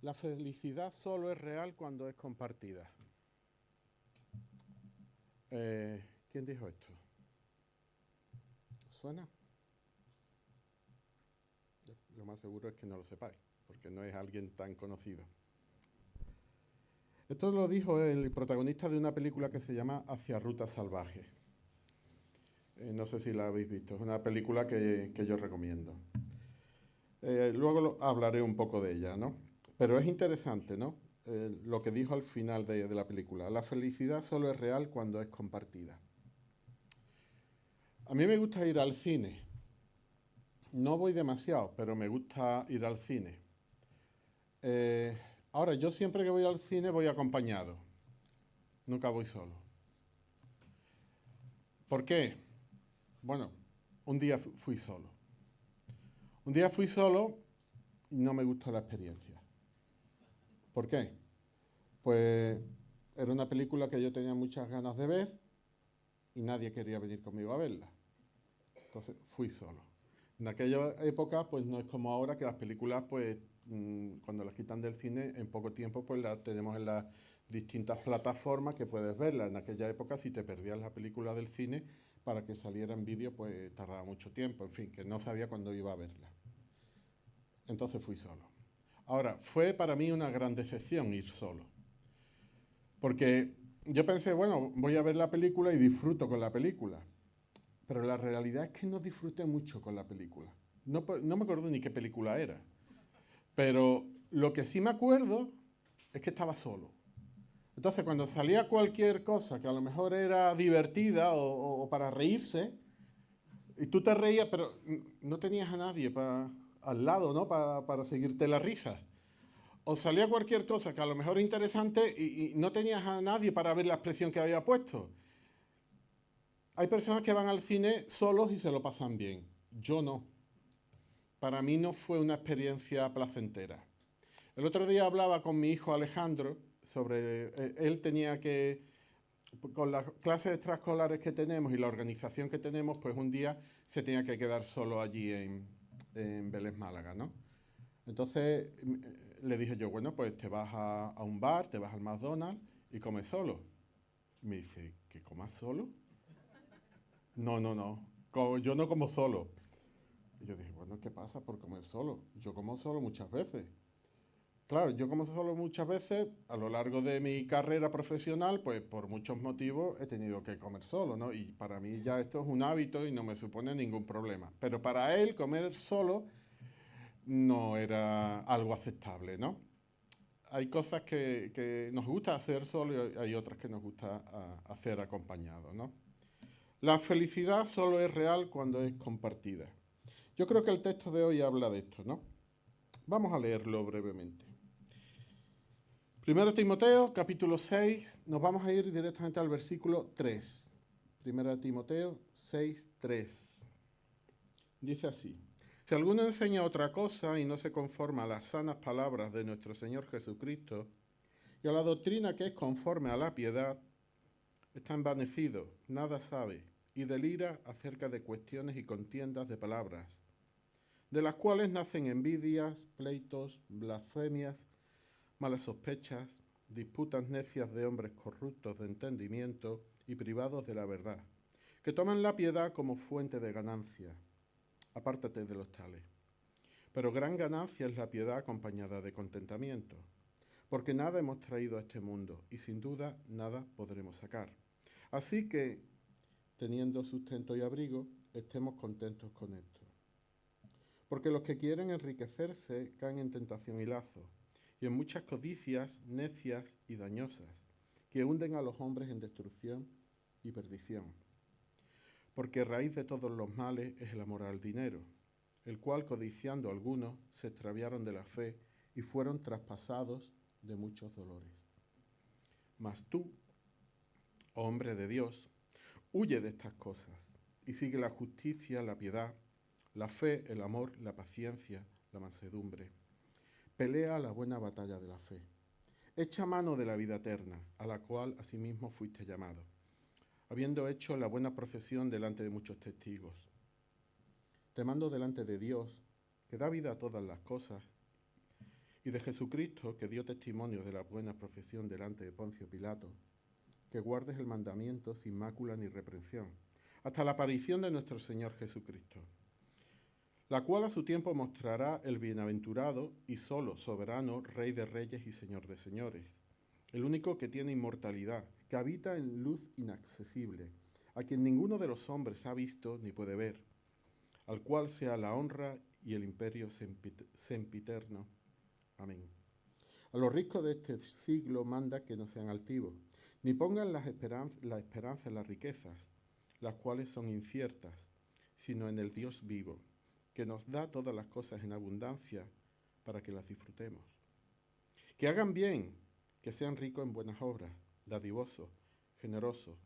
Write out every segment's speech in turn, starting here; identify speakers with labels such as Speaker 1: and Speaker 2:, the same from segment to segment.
Speaker 1: La felicidad solo es real cuando es compartida. ¿Quién dijo esto? ¿Suena? Lo más seguro es que no lo sepáis, porque no es alguien tan conocido. Esto lo dijo el protagonista de una película que se llama Hacia Ruta Salvaje. No sé si la habéis visto, es una película que yo recomiendo. Luego hablaré un poco de ella, ¿no? Pero es interesante, ¿no? Lo que dijo al final de la película. La felicidad solo es real cuando es compartida. A mí me gusta ir al cine. No voy demasiado, pero me gusta ir al cine. Eh, Ahora, yo siempre que voy al cine voy acompañado. Nunca voy solo. ¿Por qué? Bueno, un día fui solo. Un día fui solo y no me gustó la experiencia. ¿Por qué? Pues era una película que yo tenía muchas ganas de ver y nadie quería venir conmigo a verla. Entonces fui solo. En aquella época, pues no es como ahora que las películas, pues cuando las quitan del cine, en poco tiempo, pues las tenemos en las distintas plataformas que puedes verlas. En aquella época, si te perdías la película del cine, para que saliera en vídeo, pues tardaba mucho tiempo. En fin, que no sabía cuándo iba a verla. Entonces fui solo. Ahora, fue para mí una gran decepción ir solo. Porque yo pensé, bueno, voy a ver la película y disfruto con la película. Pero la realidad es que no disfruté mucho con la película. No me acuerdo ni qué película era. Pero lo que sí me acuerdo es que estaba solo. Entonces, cuando salía cualquier cosa que a lo mejor era divertida o para reírse, y tú te reías, pero no tenías a nadie al lado, ¿no? Para seguirte la risa. O salía cualquier cosa que a lo mejor era interesante y no tenías a nadie para ver la expresión que había puesto. Hay personas que van al cine solos y se lo pasan bien. Yo no. Para mí no fue una experiencia placentera. El otro día hablaba con mi hijo Alejandro sobre, él tenía que, con las clases extraescolares que tenemos y la organización que tenemos, pues un día se tenía que quedar solo allí en Vélez, Málaga, ¿no? Entonces le dije yo, bueno, pues te vas a un bar, te vas al McDonald's y comes solo. Y me dice, ¿que comas solo? No, no, no, yo no como solo. Y yo dije, bueno, ¿qué pasa por comer solo? Yo como solo muchas veces. Claro, yo como solo muchas veces, a lo largo de mi carrera profesional, pues por muchos motivos he tenido que comer solo, ¿no? Y para mí ya esto es un hábito y no me supone ningún problema. Pero para él comer solo no era algo aceptable, ¿no? Hay cosas que nos gusta hacer solo y hay otras que nos gusta hacer acompañados, ¿no? La felicidad solo es real cuando es compartida. Yo creo que el texto de hoy habla de esto, ¿no? Vamos a leerlo brevemente. Primero Timoteo, capítulo 6, nos vamos a ir directamente al versículo 3. Primero Timoteo 6, 3. Dice así: si alguno enseña otra cosa y no se conforma a las sanas palabras de nuestro Señor Jesucristo y a la doctrina que es conforme a la piedad, está envanecido, nada sabe, y delira acerca de cuestiones y contiendas de palabras, de las cuales nacen envidias, pleitos, blasfemias, malas sospechas, disputas necias de hombres corruptos de entendimiento y privados de la verdad, que toman la piedad como fuente de ganancia. Apártate de los tales. Pero gran ganancia es la piedad acompañada de contentamiento, porque nada hemos traído a este mundo y sin duda nada podremos sacar. Así que, teniendo sustento y abrigo, estemos contentos con esto. Porque los que quieren enriquecerse caen en tentación y lazo, y en muchas codicias necias y dañosas, que hunden a los hombres en destrucción y perdición. Porque raíz de todos los males es el amor al dinero, el cual, codiciando algunos, se extraviaron de la fe y fueron traspasados de muchos dolores. Mas tú, oh hombre de Dios, huye de estas cosas y sigue la justicia, la piedad, la fe, el amor, la paciencia, la mansedumbre. Pelea la buena batalla de la fe. Echa mano de la vida eterna, a la cual asimismo fuiste llamado, habiendo hecho la buena profesión delante de muchos testigos. Te mando delante de Dios, que da vida a todas las cosas, y de Jesucristo, que dio testimonio de la buena profesión delante de Poncio Pilato, que guardes el mandamiento sin mácula ni reprensión, hasta la aparición de nuestro Señor Jesucristo, la cual a su tiempo mostrará el bienaventurado y solo soberano Rey de reyes y Señor de señores, el único que tiene inmortalidad, que habita en luz inaccesible, a quien ninguno de los hombres ha visto ni puede ver, al cual sea la honra y el imperio sempiterno. Amén. A los ricos de este siglo manda que no sean altivos, ni pongan la esperanza en las riquezas, las cuales son inciertas, sino en el Dios vivo, que nos da todas las cosas en abundancia para que las disfrutemos. Que hagan bien, que sean ricos en buenas obras, dadivosos, generosos,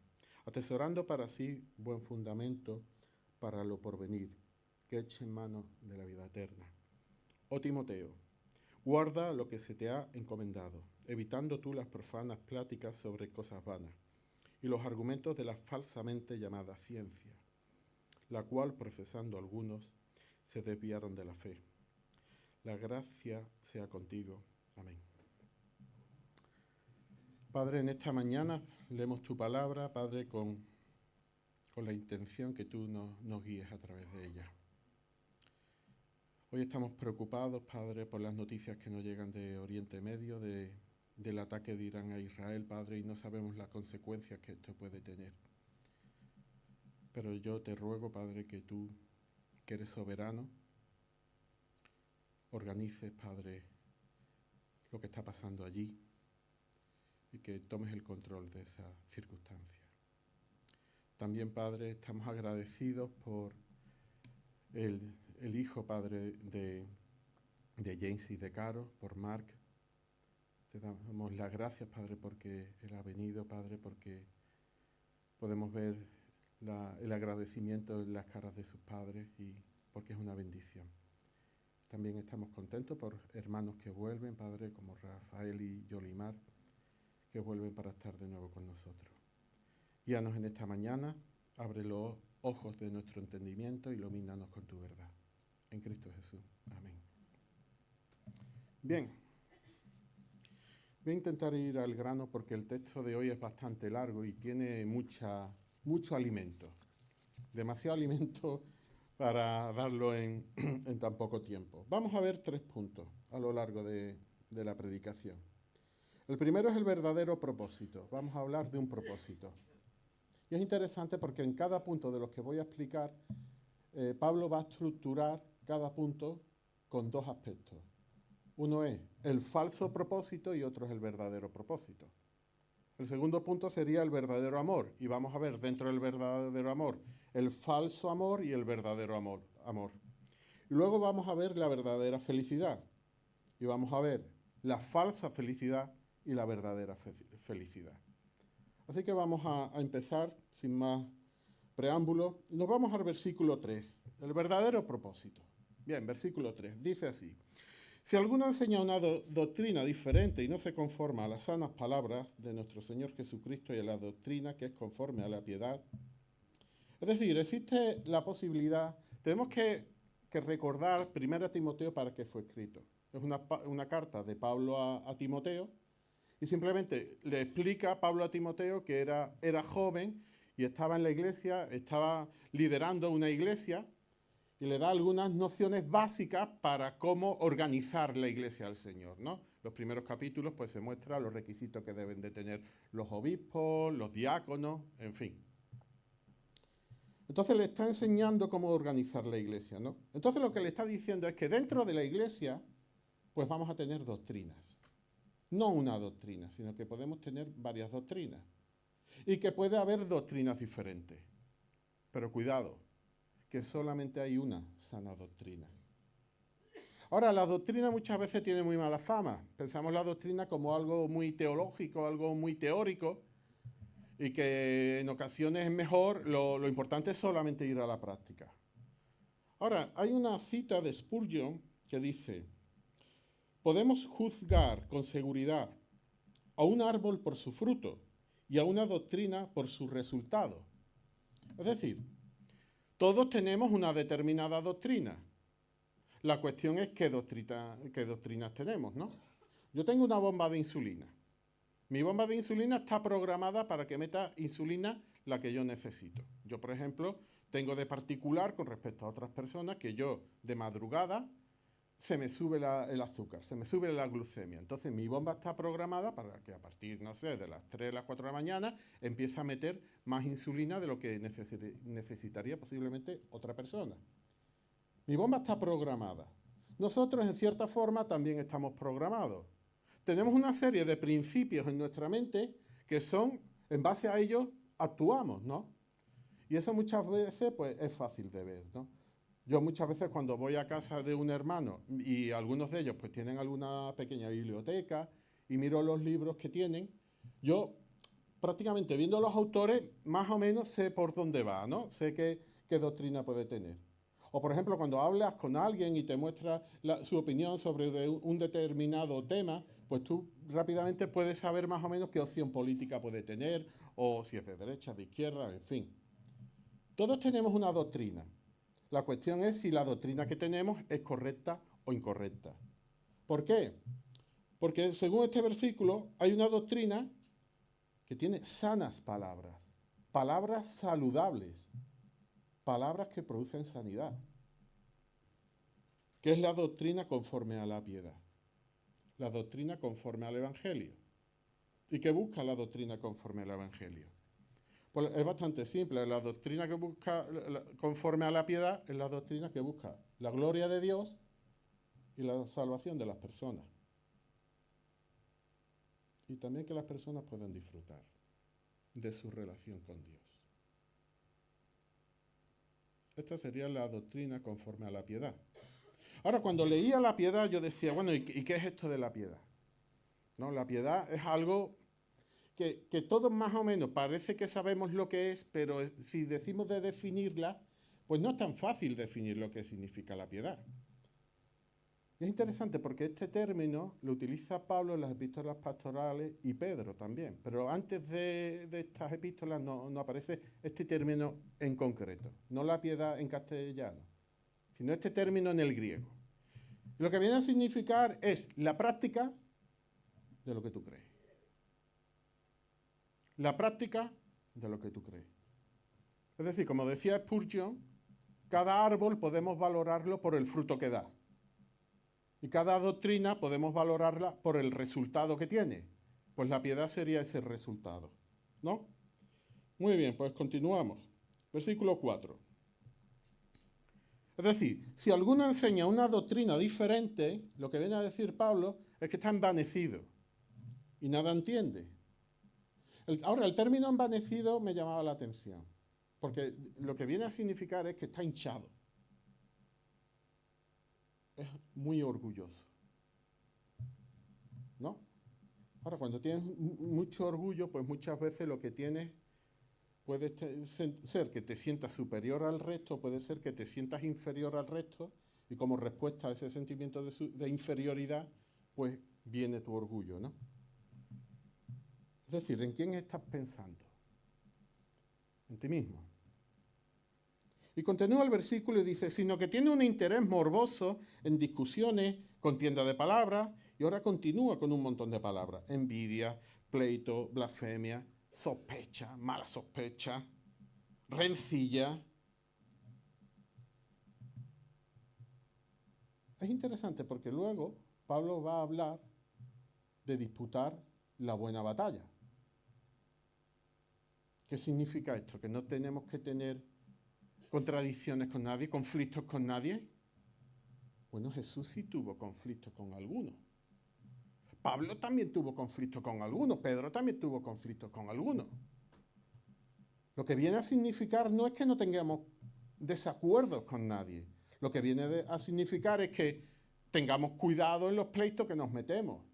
Speaker 1: atesorando para sí buen fundamento para lo porvenir, que echen mano de la vida eterna. Oh Timoteo, guarda lo que se te ha encomendado, evitando tú las profanas pláticas sobre cosas vanas y los argumentos de la falsamente llamada ciencia, la cual, profesando algunos, se desviaron de la fe. La gracia sea contigo. Amén. Padre, en esta mañana leemos tu palabra, Padre, con la intención que tú nos guíes a través de ella. Hoy estamos preocupados, Padre, por las noticias que nos llegan de Oriente Medio, del ataque de Irán a Israel, Padre, y no sabemos las consecuencias que esto puede tener. Pero yo te ruego, Padre, que tú, que eres soberano, organices, Padre, lo que está pasando allí y que tomes el control de esa circunstancia. También, Padre, estamos agradecidos por el hijo, Padre, de James y de Caro, por Mark. Te damos las gracias, Padre, porque él ha venido, Padre, porque podemos ver el agradecimiento en las caras de sus padres y porque es una bendición. También estamos contentos por hermanos que vuelven, Padre, como Rafael y Yolimar, que vuelven para estar de nuevo con nosotros. Guíanos en esta mañana, abre los ojos de nuestro entendimiento y ilumínanos con tu verdad. En Cristo Jesús. Amén. Bien, voy a intentar ir al grano porque el texto de hoy es bastante largo y tiene mucho alimento. Demasiado alimento para darlo en tan poco tiempo. Vamos a ver 3 puntos a lo largo de la predicación. El primero es el verdadero propósito. Vamos a hablar de un propósito. Y es interesante porque en cada punto de los que voy a explicar, Pablo va a estructurar cada punto con 2 aspectos. Uno es el falso propósito y otro es el verdadero propósito. El segundo punto sería el verdadero amor. Y vamos a ver dentro del verdadero amor el falso amor y el verdadero amor. Y luego vamos a ver la verdadera felicidad. Y vamos a ver la falsa felicidad y la verdadera felicidad. Así que vamos a empezar sin más preámbulo. Nos vamos al versículo 3, el verdadero propósito. Bien, versículo 3, dice así. Si alguno enseña una doctrina diferente y no se conforma a las sanas palabras de nuestro Señor Jesucristo y a la doctrina que es conforme a la piedad, es decir, existe la posibilidad, tenemos que recordar 1 Timoteo para qué fue escrito. Es una carta de Pablo a Timoteo y simplemente le explica Pablo a Timoteo que era joven y estaba en la iglesia, estaba liderando una iglesia, y le da algunas nociones básicas para cómo organizar la iglesia al Señor, ¿no? Los primeros capítulos pues se muestra los requisitos que deben de tener los obispos, los diáconos, en fin. Entonces le está enseñando cómo organizar la iglesia, ¿no? Entonces lo que le está diciendo es que dentro de la iglesia pues vamos a tener doctrinas. No una doctrina, sino que podemos tener varias doctrinas. Y que puede haber doctrinas diferentes. Pero cuidado, que solamente hay una sana doctrina. Ahora, la doctrina muchas veces tiene muy mala fama. Pensamos la doctrina como algo muy teológico, algo muy teórico, y que en ocasiones es mejor, lo importante es solamente ir a la práctica. Ahora, hay una cita de Spurgeon que dice, podemos juzgar con seguridad a un árbol por su fruto y a una doctrina por su resultado. Es decir, todos tenemos una determinada doctrina. La cuestión es qué doctrinas tenemos, ¿no? Yo tengo una bomba de insulina. Mi bomba de insulina está programada para que meta insulina la que yo necesito. Yo, por ejemplo, tengo de particular con respecto a otras personas que yo, de madrugada, se me sube el azúcar, se me sube la glucemia. Entonces mi bomba está programada para que a partir, no sé, de las 3, las 4 de la mañana empiece a meter más insulina de lo que necesitaría posiblemente otra persona. Mi bomba está programada. Nosotros, en cierta forma, también estamos programados. Tenemos una serie de principios en nuestra mente que son, en base a ellos, actuamos, ¿no? Y eso muchas veces, pues, es fácil de ver, ¿no? Yo muchas veces cuando voy a casa de un hermano y algunos de ellos pues tienen alguna pequeña biblioteca y miro los libros que tienen, yo prácticamente viendo los autores más o menos sé por dónde va, ¿no? Sé qué doctrina puede tener. O por ejemplo cuando hablas con alguien y te muestra su opinión sobre un determinado tema, pues tú rápidamente puedes saber más o menos qué opción política puede tener o si es de derecha, de izquierda, en fin. Todos tenemos una doctrina. La cuestión es si la doctrina que tenemos es correcta o incorrecta. ¿Por qué? Porque según este versículo hay una doctrina que tiene sanas palabras, palabras saludables, palabras que producen sanidad, que es la doctrina conforme a la piedad, la doctrina conforme al Evangelio. ¿Y qué busca la doctrina conforme al Evangelio? Pues es bastante simple, la doctrina que busca conforme a la piedad es la doctrina que busca la gloria de Dios y la salvación de las personas. Y también que las personas puedan disfrutar de su relación con Dios. Esta sería la doctrina conforme a la piedad. Ahora, cuando leía la piedad, yo decía, bueno, ¿y qué es esto de la piedad? ¿No? La piedad es algo que todos más o menos parece que sabemos lo que es, pero si decimos de definirla, pues no es tan fácil definir lo que significa la piedad. Y es interesante porque este término lo utiliza Pablo en las epístolas pastorales y Pedro también, pero antes de estas epístolas no aparece este término en concreto, no la piedad en castellano, sino este término en el griego. Lo que viene a significar es la práctica de lo que tú crees. La práctica de lo que tú crees. Es decir, como decía Spurgeon, cada árbol podemos valorarlo por el fruto que da. Y cada doctrina podemos valorarla por el resultado que tiene. Pues la piedad sería ese resultado, ¿no? Muy bien, pues continuamos. Versículo 4. Es decir, si alguno enseña una doctrina diferente, lo que viene a decir Pablo es que está envanecido y nada entiende. Ahora, el término envanecido me llamaba la atención, porque lo que viene a significar es que está hinchado. Es muy orgulloso, ¿no? Ahora, cuando tienes mucho orgullo, pues muchas veces lo que tienes puede ser que te sientas superior al resto, puede ser que te sientas inferior al resto, y como respuesta a ese sentimiento de inferioridad, pues viene tu orgullo, ¿no? Es decir, ¿en quién estás pensando? En ti mismo. Y continúa el versículo y dice, sino que tiene un interés morboso en discusiones, contienda de palabras, y ahora continúa con un montón de palabras. Envidia, pleito, blasfemia, sospecha, mala sospecha, rencilla. Es interesante porque luego Pablo va a hablar de disputar la buena batalla. ¿Qué significa esto? ¿Que no tenemos que tener contradicciones con nadie, conflictos con nadie? Bueno, Jesús sí tuvo conflictos con algunos. Pablo también tuvo conflictos con algunos, Pedro también tuvo conflictos con algunos. Lo que viene a significar no es que no tengamos desacuerdos con nadie. Lo que viene a significar es que tengamos cuidado en los pleitos que nos metemos.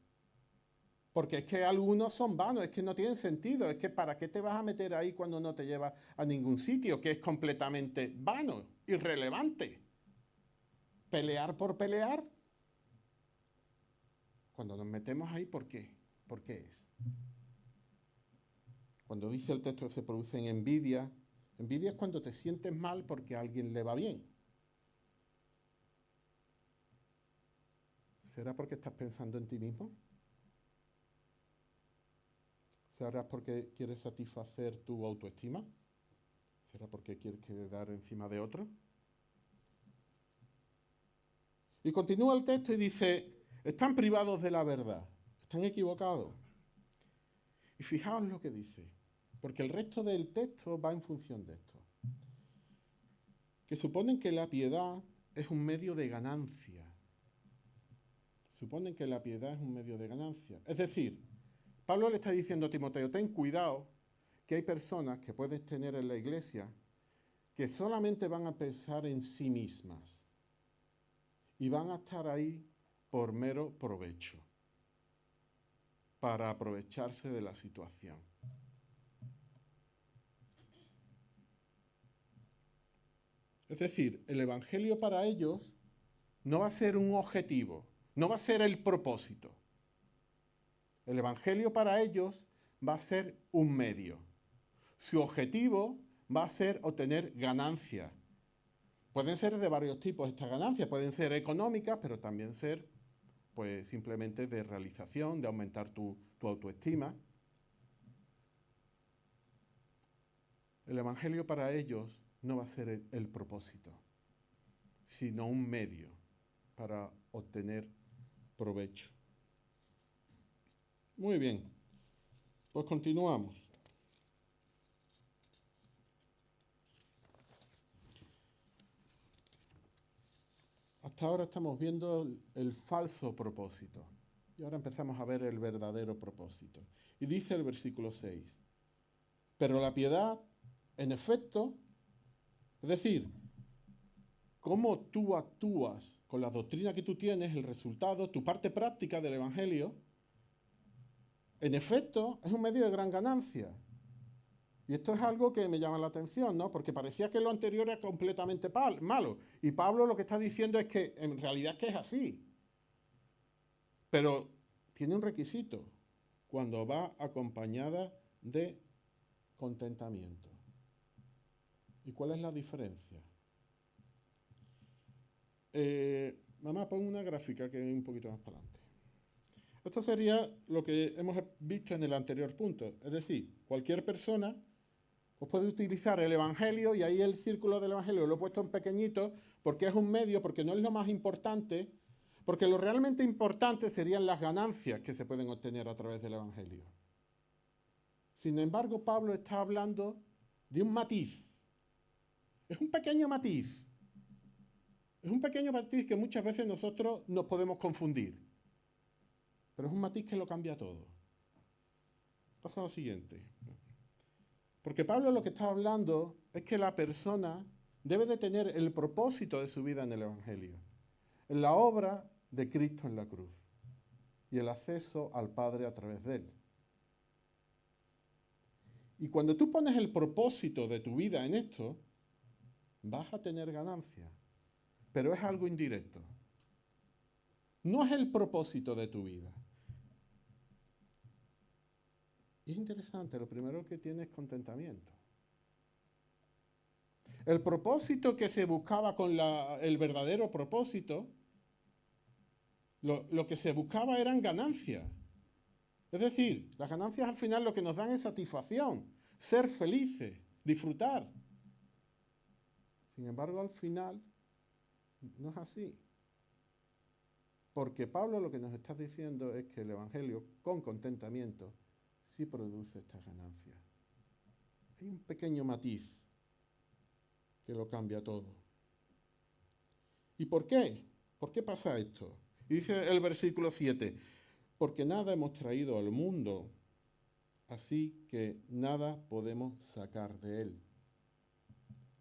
Speaker 1: Porque es que algunos son vanos, es que no tienen sentido, es que ¿para qué te vas a meter ahí cuando no te lleva a ningún sitio? Que es completamente vano, irrelevante. Pelear por pelear. Cuando nos metemos ahí, ¿por qué? ¿Por qué es? Cuando dice el texto que se produce en envidia, envidia es cuando te sientes mal porque a alguien le va bien. ¿Será porque estás pensando en ti mismo? ¿Será porque quieres satisfacer tu autoestima? ¿Será porque quieres quedar encima de otro? Y continúa el texto y dice, están privados de la verdad, están equivocados. Y fijaos lo que dice, porque el resto del texto va en función de esto. Que suponen que la piedad es un medio de ganancia. Suponen que la piedad es un medio de ganancia. Es decir, Pablo le está diciendo a Timoteo, ten cuidado, que hay personas que puedes tener en la iglesia que solamente van a pensar en sí mismas y van a estar ahí por mero provecho, para aprovecharse de la situación. Es decir, el Evangelio para ellos no va a ser un objetivo, no va a ser el propósito. El Evangelio para ellos va a ser un medio. Su objetivo va a ser obtener ganancias. Pueden ser de varios tipos estas ganancias, pueden ser económicas, pero también ser pues simplemente de realización, de aumentar tu autoestima. El Evangelio para ellos no va a ser el propósito, sino un medio para obtener provecho. Muy bien, pues continuamos. Hasta ahora estamos viendo el falso propósito y ahora empezamos a ver el verdadero propósito. Y dice el versículo 6, pero la piedad, en efecto, es decir, cómo tú actúas con la doctrina que tú tienes, el resultado, tu parte práctica del Evangelio, en efecto, es un medio de gran ganancia. Y esto es algo que me llama la atención, ¿no? Porque parecía que lo anterior era completamente malo. Y Pablo lo que está diciendo es que en realidad es que es así. Pero tiene un requisito, cuando va acompañada de contentamiento. ¿Y cuál es la diferencia? Mamá, pon una gráfica que es un poquito más para adelante. Esto sería lo que hemos visto en el anterior punto. Es decir, cualquier persona pues puede utilizar el Evangelio, y ahí el círculo del Evangelio lo he puesto en pequeñito porque es un medio, porque no es lo más importante, porque lo realmente importante serían las ganancias que se pueden obtener a través del Evangelio. Sin embargo, Pablo está hablando de un matiz. Es un pequeño matiz. Es un pequeño matiz que muchas veces nosotros nos podemos confundir. Pero es un matiz que lo cambia todo. Pasa lo siguiente. Porque Pablo lo que está hablando es que la persona debe de tener el propósito de su vida en el Evangelio, en la obra de Cristo en la cruz y el acceso al Padre a través de él. Y cuando tú pones el propósito de tu vida en esto, vas a tener ganancia, pero es algo indirecto. No es el propósito de tu vida. Y es interesante, lo primero que tiene es contentamiento. El propósito que se buscaba con el verdadero propósito, lo que se buscaba eran ganancias. Es decir, las ganancias al final lo que nos dan es satisfacción, ser felices, disfrutar. Sin embargo, al final no es así. Porque Pablo lo que nos está diciendo es que el Evangelio con contentamiento sí produce estas ganancias. Hay un pequeño matiz que lo cambia todo. ¿Y por qué? ¿Por qué pasa esto? Y dice el versículo 7, porque nada hemos traído al mundo, así que nada podemos sacar de él.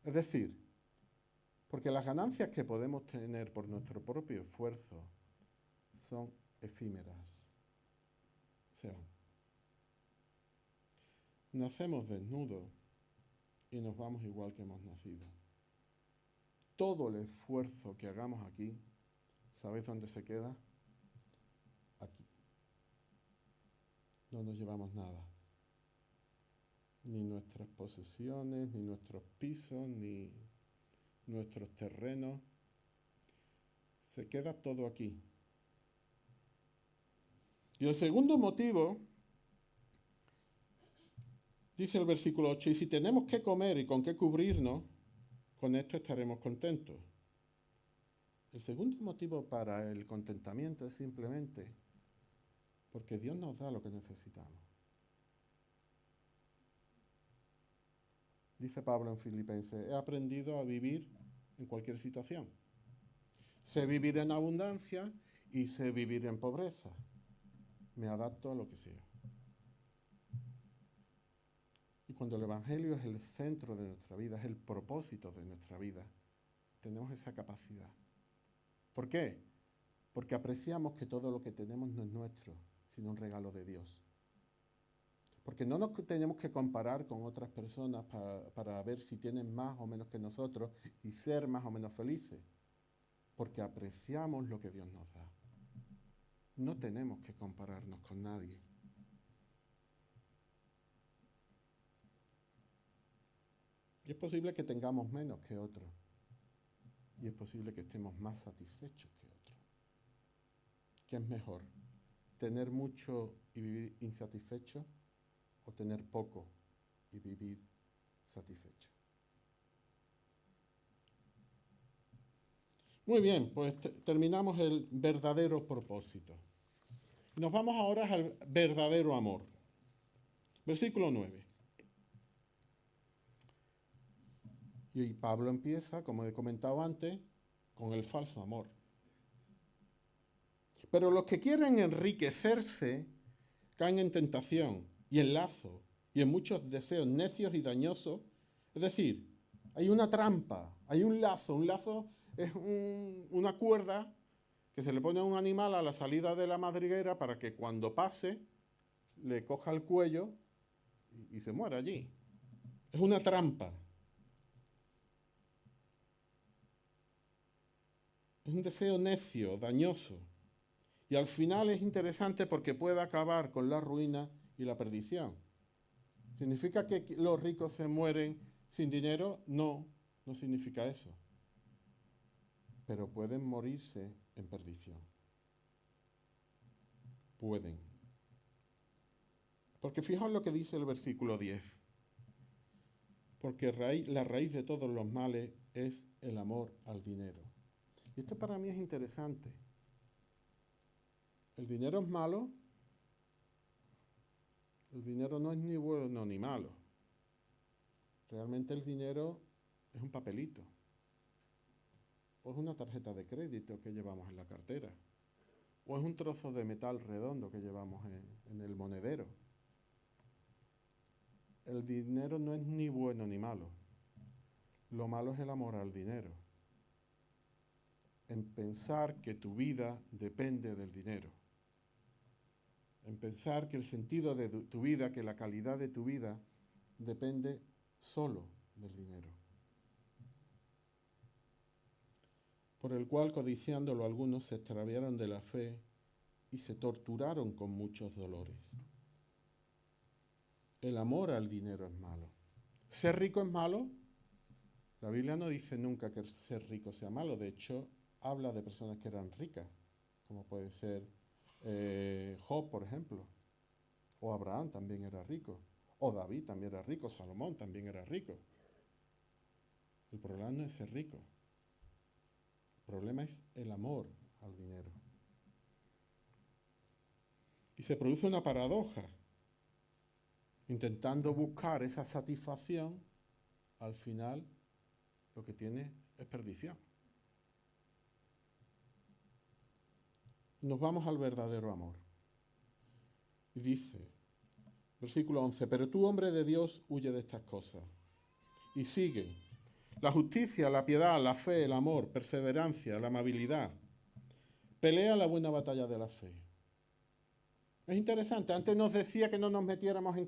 Speaker 1: Es decir, porque las ganancias que podemos tener por nuestro propio esfuerzo son efímeras. Se van. Nacemos desnudos y nos vamos igual que hemos nacido. Todo el esfuerzo que hagamos aquí, ¿sabéis dónde se queda? Aquí. No nos llevamos nada. Ni nuestras posesiones, ni nuestros pisos, ni nuestros terrenos. Se queda todo aquí. Y el segundo motivo, dice el versículo 8, y si tenemos que comer y con qué cubrirnos, con esto estaremos contentos. El segundo motivo para el contentamiento es simplemente porque Dios nos da lo que necesitamos. Dice Pablo en Filipenses, he aprendido a vivir en cualquier situación. Sé vivir en abundancia y sé vivir en pobreza. Me adapto a lo que sea. Y cuando el Evangelio es el centro de nuestra vida, es el propósito de nuestra vida, tenemos esa capacidad. ¿Por qué? Porque apreciamos que todo lo que tenemos no es nuestro, sino un regalo de Dios. Porque no nos tenemos que comparar con otras personas para ver si tienen más o menos que nosotros y ser más o menos felices. Porque apreciamos lo que Dios nos da. No tenemos que compararnos con nadie. Y es posible que tengamos menos que otros. Y es posible que estemos más satisfechos que otros. ¿Qué es mejor? ¿Tener mucho y vivir insatisfecho? ¿O tener poco y vivir satisfecho? Muy bien, pues terminamos el verdadero propósito. Nos vamos ahora al verdadero amor. Versículo 9. Y Pablo empieza, como he comentado antes, con el falso amor. Pero los que quieren enriquecerse caen en tentación y en lazo y en muchos deseos necios y dañosos. Es decir, hay una trampa, hay un lazo. Un lazo es una cuerda que se le pone a un animal a la salida de la madriguera para que cuando pase le coja el cuello y se muera allí. Es una trampa. Es un deseo necio, dañoso. Y al final es interesante porque puede acabar con la ruina y la perdición. ¿Significa que los ricos se mueren sin dinero? No, no significa eso. Pero pueden morirse en perdición. Pueden. Porque fijaos lo que dice el versículo 10. Porque la raíz de todos los males es el amor al dinero. Y esto para mí es interesante. ¿El dinero es malo? El dinero no es ni bueno ni malo. Realmente el dinero es un papelito. O es una tarjeta de crédito que llevamos en la cartera. O es un trozo de metal redondo que llevamos en el monedero. El dinero no es ni bueno ni malo. Lo malo es el amor al dinero. En pensar que tu vida depende del dinero. En pensar que el sentido de tu vida, que la calidad de tu vida depende solo del dinero. Por el cual, codiciándolo, algunos se extraviaron de la fe y se torturaron con muchos dolores. El amor al dinero es malo. ¿Ser rico es malo? La Biblia no dice nunca que ser rico sea malo. De hecho, habla de personas que eran ricas, como puede ser Job, por ejemplo. O Abraham también era rico. O David también era rico. Salomón también era rico. El problema no es ser rico. El problema es el amor al dinero. Y se produce una paradoja. Intentando buscar esa satisfacción, al final lo que tiene es perdición. Nos vamos al verdadero amor. Y dice, versículo 11, pero tú, hombre de Dios, huye de estas cosas. Y sigue, la justicia, la piedad, la fe, el amor, perseverancia, la amabilidad. Pelea la buena batalla de la fe. Es interesante, antes nos decía que no nos metiéramos en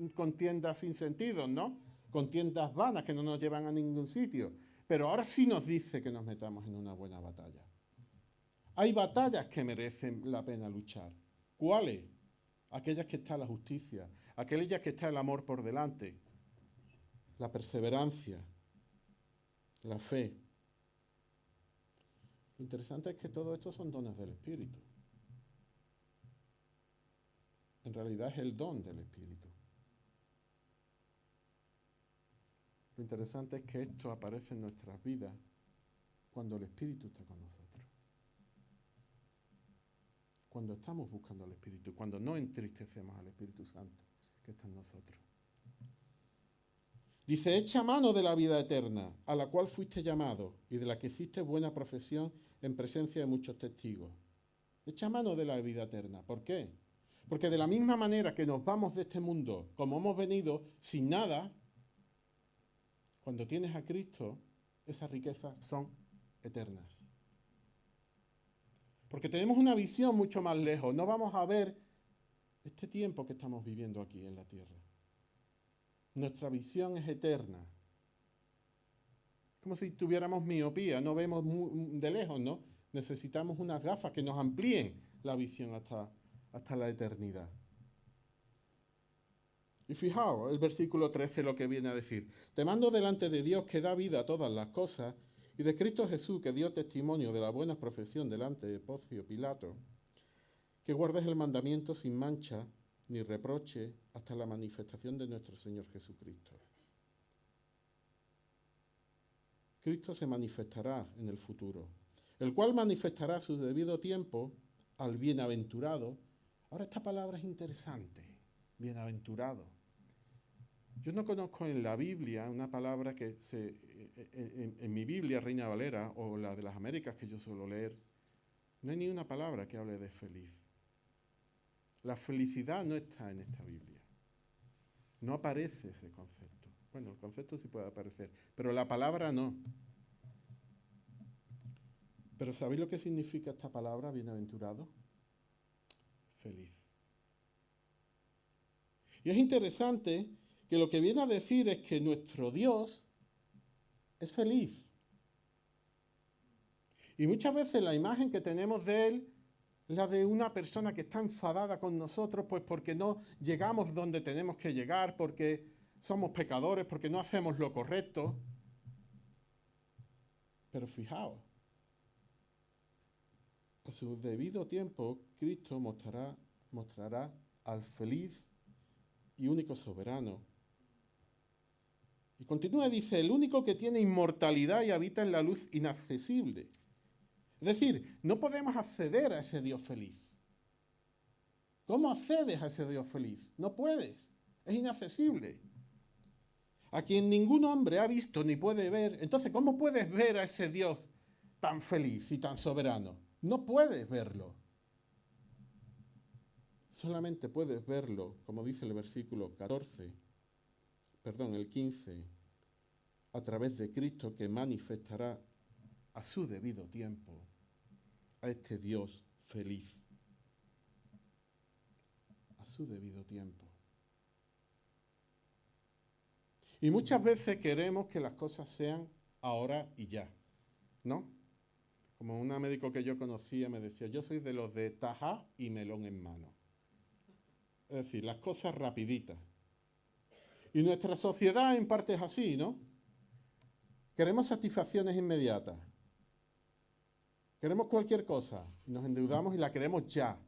Speaker 1: contiendas sin sentido, ¿no? Contiendas vanas que no nos llevan a ningún sitio. Pero ahora sí nos dice que nos metamos en una buena batalla. Hay batallas que merecen la pena luchar. ¿Cuáles? Aquellas que está la justicia, aquellas que está el amor por delante, la perseverancia, la fe. Lo interesante es que todo esto son dones del Espíritu. En realidad es el don del Espíritu. Lo interesante es que esto aparece en nuestras vidas cuando el Espíritu está con nosotros. Cuando estamos buscando al Espíritu, cuando no entristecemos al Espíritu Santo que está en nosotros. Dice, echa mano de la vida eterna, a la cual fuiste llamado y de la que hiciste buena profesión en presencia de muchos testigos. Echa mano de la vida eterna. ¿Por qué? Porque de la misma manera que nos vamos de este mundo, como hemos venido, sin nada, cuando tienes a Cristo, esas riquezas son eternas. Porque tenemos una visión mucho más lejos. No vamos a ver este tiempo que estamos viviendo aquí en la tierra. Nuestra visión es eterna. Como si tuviéramos miopía, no vemos de lejos, ¿no? Necesitamos unas gafas que nos amplíen la visión hasta la eternidad. Y fijaos, el versículo 13 lo que viene a decir. Te mando delante de Dios que da vida a todas las cosas y de Cristo Jesús que dio testimonio de la buena profesión delante de Poncio Pilato, que guardes el mandamiento sin mancha ni reproche hasta la manifestación de nuestro Señor Jesucristo. Cristo se manifestará en el futuro, el cual manifestará a su debido tiempo al bienaventurado. Ahora esta palabra es interesante, bienaventurado. Yo no conozco en la Biblia una palabra que en mi Biblia, Reina Valera, o la de las Américas que yo suelo leer, no hay ni una palabra que hable de feliz. La felicidad no está en esta Biblia. No aparece ese concepto. Bueno, el concepto sí puede aparecer, pero la palabra no. Pero ¿sabéis lo que significa esta palabra, bienaventurado? Feliz. Y es interesante que lo que viene a decir es que nuestro Dios es feliz. Y muchas veces la imagen que tenemos de Él es la de una persona que está enfadada con nosotros, pues porque no llegamos donde tenemos que llegar, porque somos pecadores, porque no hacemos lo correcto. Pero fijaos, a su debido tiempo, Cristo mostrará al feliz y único soberano. Y continúa, dice, el único que tiene inmortalidad y habita en la luz inaccesible. Es decir, no podemos acceder a ese Dios feliz. ¿Cómo accedes a ese Dios feliz? No puedes, es inaccesible. A quien ningún hombre ha visto ni puede ver. Entonces, ¿cómo puedes ver a ese Dios tan feliz y tan soberano? No puedes verlo. Solamente puedes verlo, como dice el versículo 15, a través de Cristo que manifestará a su debido tiempo a este Dios feliz. A su debido tiempo. Y muchas veces queremos que las cosas sean ahora y ya, ¿no? Como una médico que yo conocía me decía, yo soy de los de taja y melón en mano. Es decir, las cosas rapiditas. Y nuestra sociedad en parte es así, ¿no? Queremos satisfacciones inmediatas. Queremos cualquier cosa. Nos endeudamos y la queremos ya.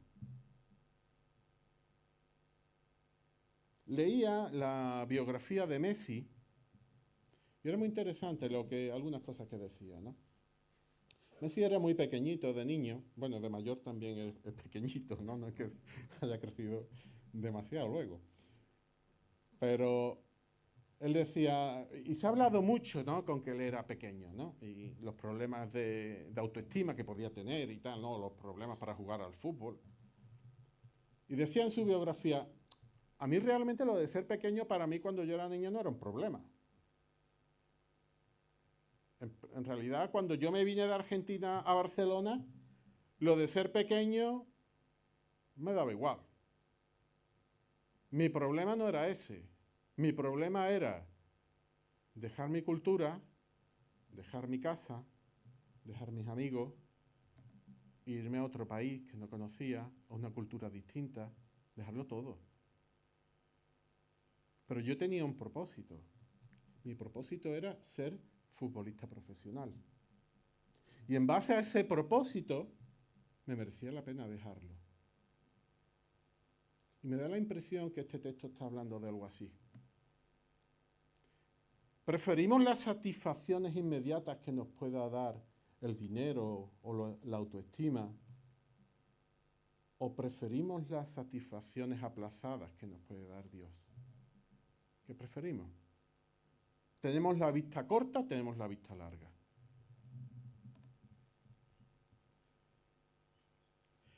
Speaker 1: Leía la biografía de Messi y era muy interesante algunas cosas que decía, ¿no? Messi era muy pequeñito de niño, bueno, de mayor también es pequeñito, ¿no? No es que haya crecido demasiado luego. Pero él decía, y se ha hablado mucho, ¿no? Con que él era pequeño, ¿no? Y los problemas de autoestima que podía tener y tal, ¿no? Los problemas para jugar al fútbol. Y decía en su biografía, a mí realmente lo de ser pequeño para mí cuando yo era niño no era un problema. En realidad, cuando yo me vine de Argentina a Barcelona, lo de ser pequeño me daba igual. Mi problema no era ese. Mi problema era dejar mi cultura, dejar mi casa, dejar mis amigos, irme a otro país que no conocía, a una cultura distinta, dejarlo todo. Pero yo tenía un propósito. Mi propósito era ser futbolista profesional. Y en base a ese propósito, me merecía la pena dejarlo. Y me da la impresión que este texto está hablando de algo así. ¿Preferimos las satisfacciones inmediatas que nos pueda dar el dinero o la autoestima? ¿O preferimos las satisfacciones aplazadas que nos puede dar Dios? ¿Qué preferimos? ¿Tenemos la vista corta? ¿Tenemos la vista larga?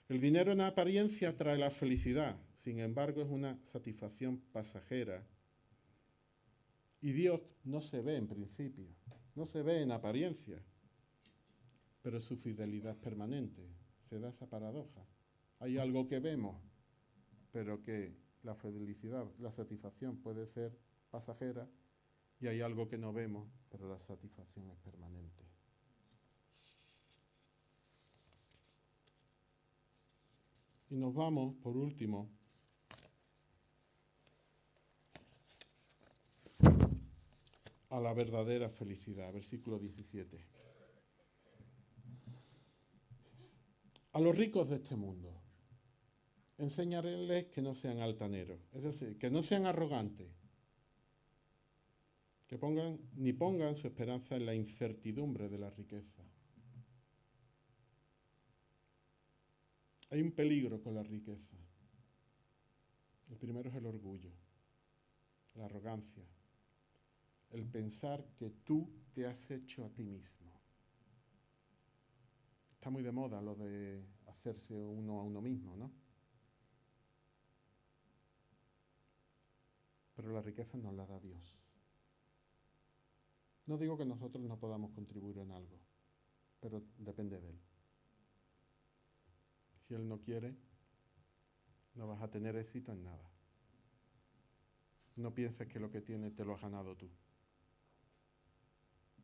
Speaker 1: El dinero en apariencia trae la felicidad, sin embargo es una satisfacción pasajera. Y Dios no se ve en principio, no se ve en apariencia, pero su fidelidad es permanente. Se da esa paradoja. Hay algo que vemos, pero que la felicidad, la satisfacción puede ser pasajera, y hay algo que no vemos, pero la satisfacción es permanente. Y nos vamos, por último, a la verdadera felicidad, versículo 17. A los ricos de este mundo, enseñarles que no sean altaneros, es decir, que no sean arrogantes, que pongan su esperanza en la incertidumbre de la riqueza. Hay un peligro con la riqueza. El primero es el orgullo, la arrogancia, el pensar que tú te has hecho a ti mismo. Está muy de moda lo de hacerse uno a uno mismo, ¿no? Pero la riqueza nos la da Dios. No digo que nosotros no podamos contribuir en algo, pero depende de Él. Si Él no quiere, no vas a tener éxito en nada. No pienses que lo que tienes te lo has ganado tú.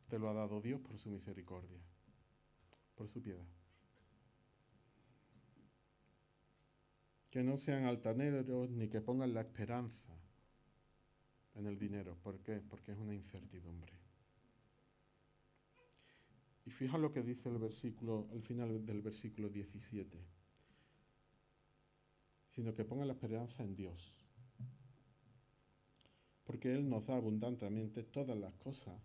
Speaker 1: Te lo ha dado Dios por su misericordia, por su piedad. Que no sean altaneros ni que pongan la esperanza en el dinero. ¿Por qué? Porque es una incertidumbre. Y fija lo que dice el versículo, al final del versículo 17. Sino que pongan la esperanza en Dios. Porque Él nos da abundantemente todas las cosas.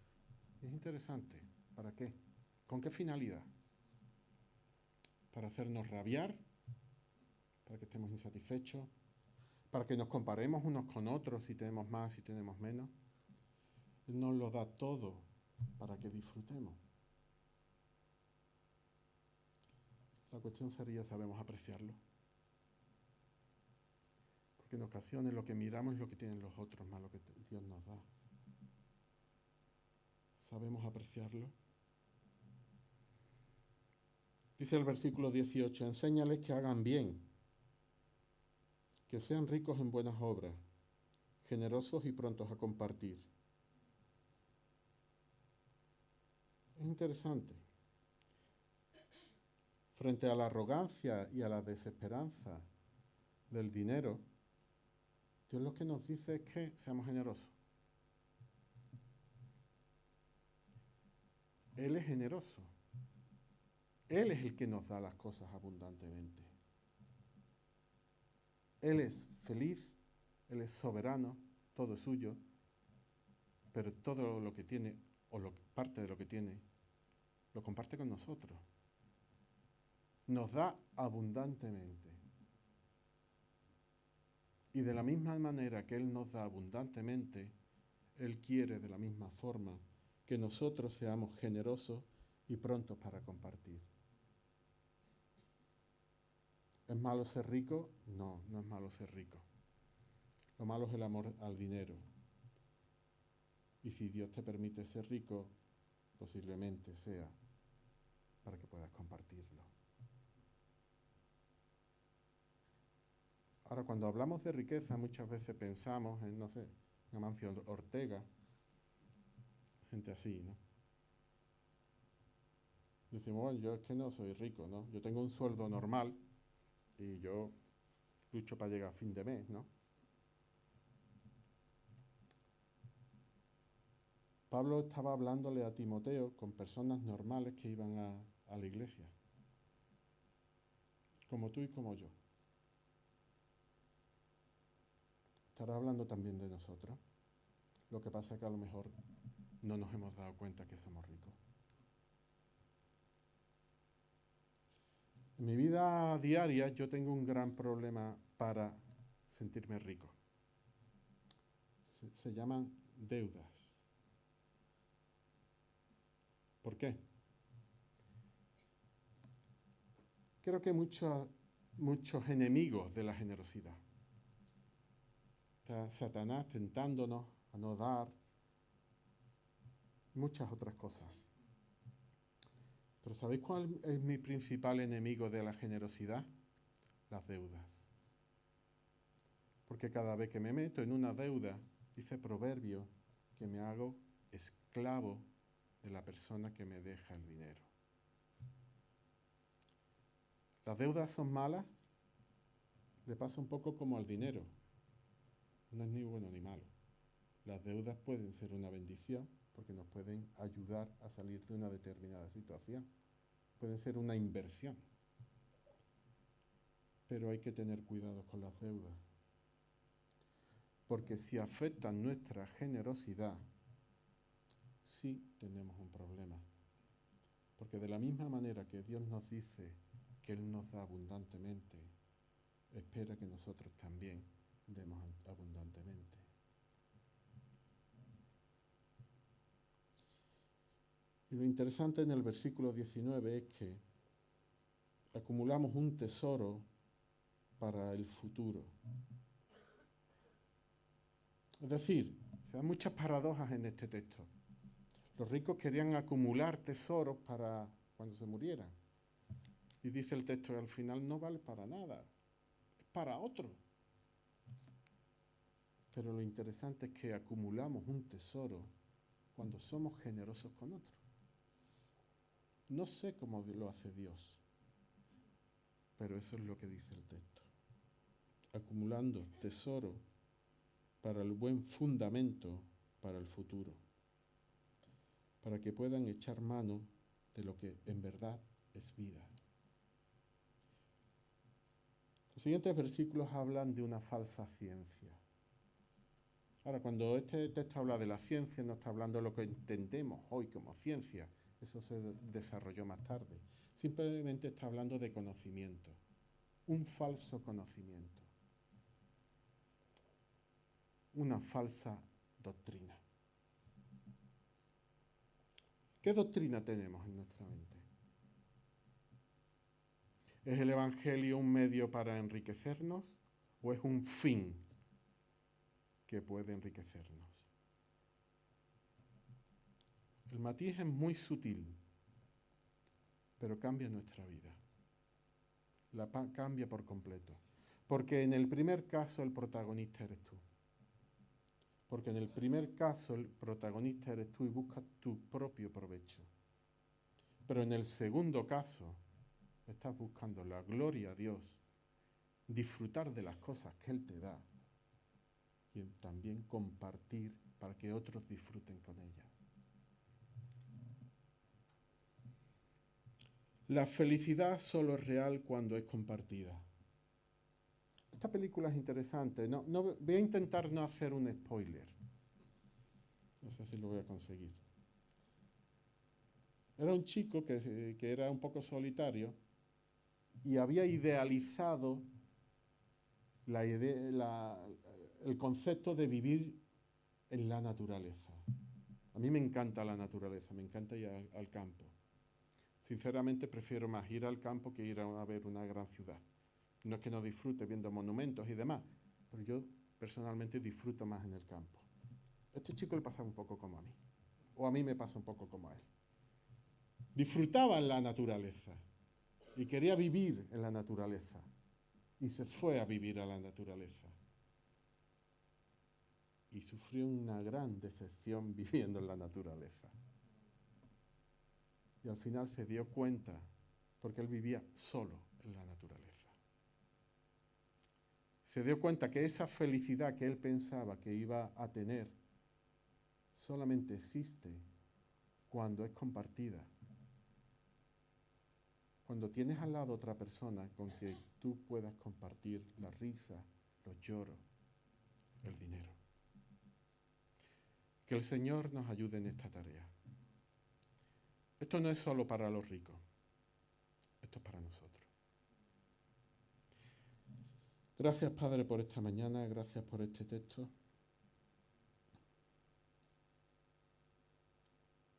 Speaker 1: Es interesante. ¿Para qué? ¿Con qué finalidad? Para hacernos rabiar, para que estemos insatisfechos, para que nos comparemos unos con otros si tenemos más, si tenemos menos. Él nos lo da todo para que disfrutemos. La cuestión sería, ¿sabemos apreciarlo? Porque en ocasiones lo que miramos es lo que tienen los otros, más lo que Dios nos da. ¿Sabemos apreciarlo? Dice el versículo 18, enséñales que hagan bien, que sean ricos en buenas obras, generosos y prontos a compartir. Es interesante. Frente a la arrogancia y a la desesperanza del dinero, Dios lo que nos dice es que seamos generosos. Él es generoso. Él es el que nos da las cosas abundantemente. Él es feliz, Él es soberano, todo es suyo, pero todo lo que tiene, parte de lo que tiene, lo comparte con nosotros. Nos da abundantemente. Y de la misma manera que Él nos da abundantemente, Él quiere de la misma forma que nosotros seamos generosos y prontos para compartir. ¿Es malo ser rico? No, no es malo ser rico. Lo malo es el amor al dinero. Y si Dios te permite ser rico, posiblemente sea para que puedas compartirlo. Ahora, cuando hablamos de riqueza, muchas veces pensamos en, no sé, en Amancio Ortega, gente así, ¿no? Decimos, bueno, yo es que no soy rico, ¿no? Yo tengo un sueldo normal y yo lucho para llegar a fin de mes, ¿no? Pablo estaba hablándole a Timoteo con personas normales que iban a la iglesia, como tú y como yo. estará hablando también de nosotros. Lo que pasa es que a lo mejor no nos hemos dado cuenta que somos ricos. En mi vida diaria yo tengo un gran problema para sentirme rico. Se llaman deudas. ¿Por qué? Creo que hay muchos enemigos de la generosidad. Está Satanás tentándonos a no dar, muchas otras cosas. Pero ¿sabéis cuál es mi principal enemigo de la generosidad? Las deudas. Porque cada vez que me meto en una deuda, dice Proverbio, que me hago esclavo de la persona que me deja el dinero. ¿Las deudas son malas? Le pasa un poco como al dinero. No es ni bueno ni malo. Las deudas pueden ser una bendición porque nos pueden ayudar a salir de una determinada situación. Pueden ser una inversión. Pero hay que tener cuidado con las deudas. Porque si afectan nuestra generosidad, sí tenemos un problema. Porque de la misma manera que Dios nos dice que Él nos da abundantemente, espera que nosotros también demos abundantemente. Y lo interesante en el versículo 19 es que acumulamos un tesoro para el futuro. Es decir, se dan muchas paradojas en este texto. Los ricos querían acumular tesoros para cuando se murieran. Y dice el texto que al final no vale para nada, es para otro. Pero lo interesante es que acumulamos un tesoro cuando somos generosos con otros. No sé cómo lo hace Dios, pero eso es lo que dice el texto. Acumulando tesoro para el buen fundamento para el futuro, para que puedan echar mano de lo que en verdad es vida. Los siguientes versículos hablan de una falsa ciencia. Ahora, cuando este texto habla de la ciencia, no está hablando de lo que entendemos hoy como ciencia. Eso se desarrolló más tarde. Simplemente está hablando de conocimiento. Un falso conocimiento. Una falsa doctrina. ¿Qué doctrina tenemos en nuestra mente? ¿Es el Evangelio un medio para enriquecernos o es un fin que puede enriquecernos? El matiz es muy sutil, pero cambia nuestra vida. La cambia por completo. Porque en el primer caso el protagonista eres tú. Porque en el primer caso el protagonista eres tú y buscas tu propio provecho. Pero en el segundo caso estás buscando la gloria a Dios, disfrutar de las cosas que Él te da y también compartir para que otros disfruten con ella. La felicidad solo es real cuando es compartida. Esta película es interesante. Voy a intentar no hacer un spoiler. No sé si lo voy a conseguir. Era un chico que era un poco solitario y había idealizado el concepto de vivir en la naturaleza. A mí me encanta la naturaleza, me encanta ir al campo. Sinceramente prefiero más ir al campo que ir a ver una gran ciudad. No es que no disfrute viendo monumentos y demás, pero yo personalmente disfruto más en el campo. Este chico le pasa un poco como a mí, o a mí me pasa un poco como a él. Disfrutaba en la naturaleza y quería vivir en la naturaleza y se fue a vivir a la naturaleza. Y sufrió una gran decepción viviendo en la naturaleza. Y al final se dio cuenta, porque él vivía solo en la naturaleza. Se dio cuenta que esa felicidad que él pensaba que iba a tener solamente existe cuando es compartida. Cuando tienes al lado otra persona con que tú puedas compartir la risa, los lloros, el dinero. Que el Señor nos ayude en esta tarea. Esto no es solo para los ricos, esto es para nosotros. Gracias, Padre, por esta mañana, gracias por este texto.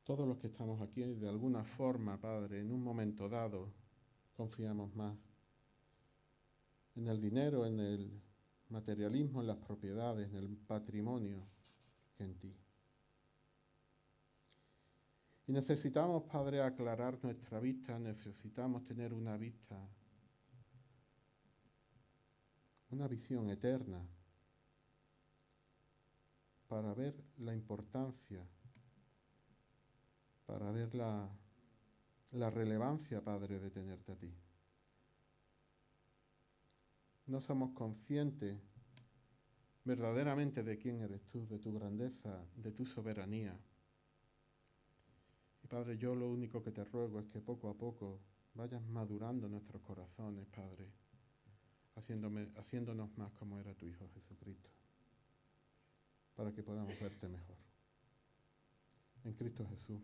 Speaker 1: Todos los que estamos aquí, de alguna forma, Padre, en un momento dado, confiamos más en el dinero, en el materialismo, en las propiedades, en el patrimonio, que en ti. Y necesitamos, Padre, aclarar nuestra vista, necesitamos tener una vista, una visión eterna, para ver la importancia, para ver la relevancia, Padre, de tenerte a ti. No somos conscientes verdaderamente de quién eres tú, de tu grandeza, de tu soberanía. Y Padre, yo lo único que te ruego es que poco a poco vayas madurando nuestros corazones, Padre, haciéndonos más como era tu Hijo Jesucristo, para que podamos verte mejor. En Cristo Jesús.